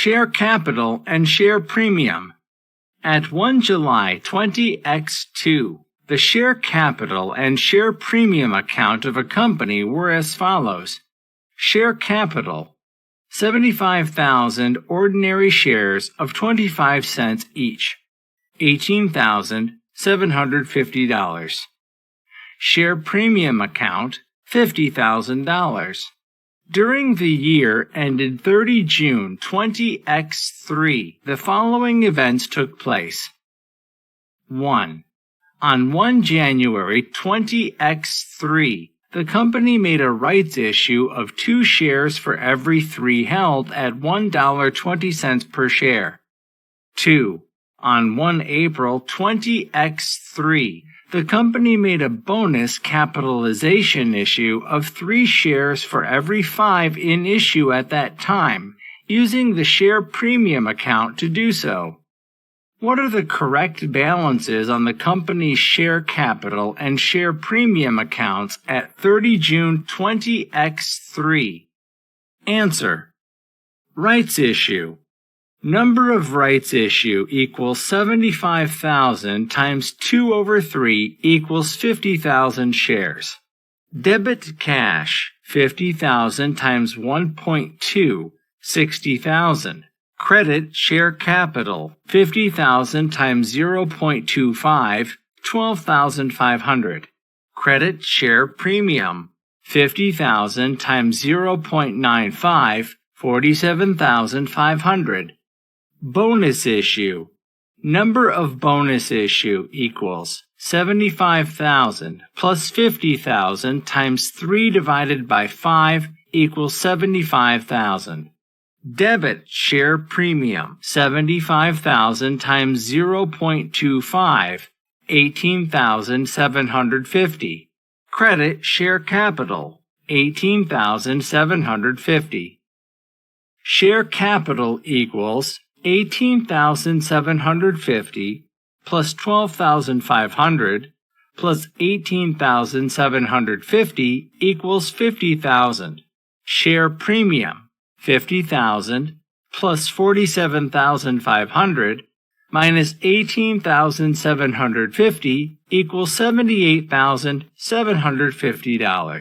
Share capital and share premium. At 1 July 20X2, the share capital and share premium account of a company were as follows. Share capital, 75,000 ordinary shares of 25 cents each, $18,750. Share premium account, $50,000. During the year ended 30 June 20X3, the following events took place. 1. On 1 January 20X3, the company made a rights issue of 2 shares for every 3 held at $1.20 per share. 2. On 1 April 20X3, the company made a bonus capitalization issue of 3 shares for every 5 in issue at that time, using the share premium account to do so. What are the correct balances on the company's share capital and share premium accounts at 30 June 20X3? Answer. Rights issue. Number of rights issue equals 75,000 times 2/3 equals 50,000 shares. Debit cash, 50,000 times 1.2, 60,000. Credit share capital, 50,000 times 0.25, 12,500. Credit share premium, 50,000 times 0.95, 47,500. Bonus issue. Number of bonus issue equals 75,000 plus 50,000 times 3 divided by 5 equals 75,000. Debit share premium, 75,000 times 0.25, 18,750. Credit share capital, 18,750. Share capital equals 18,750 plus 12,500 plus 18,750 equals 50,000. Share premium, 50,000 plus 47,500 minus 18,750 equals $78,750.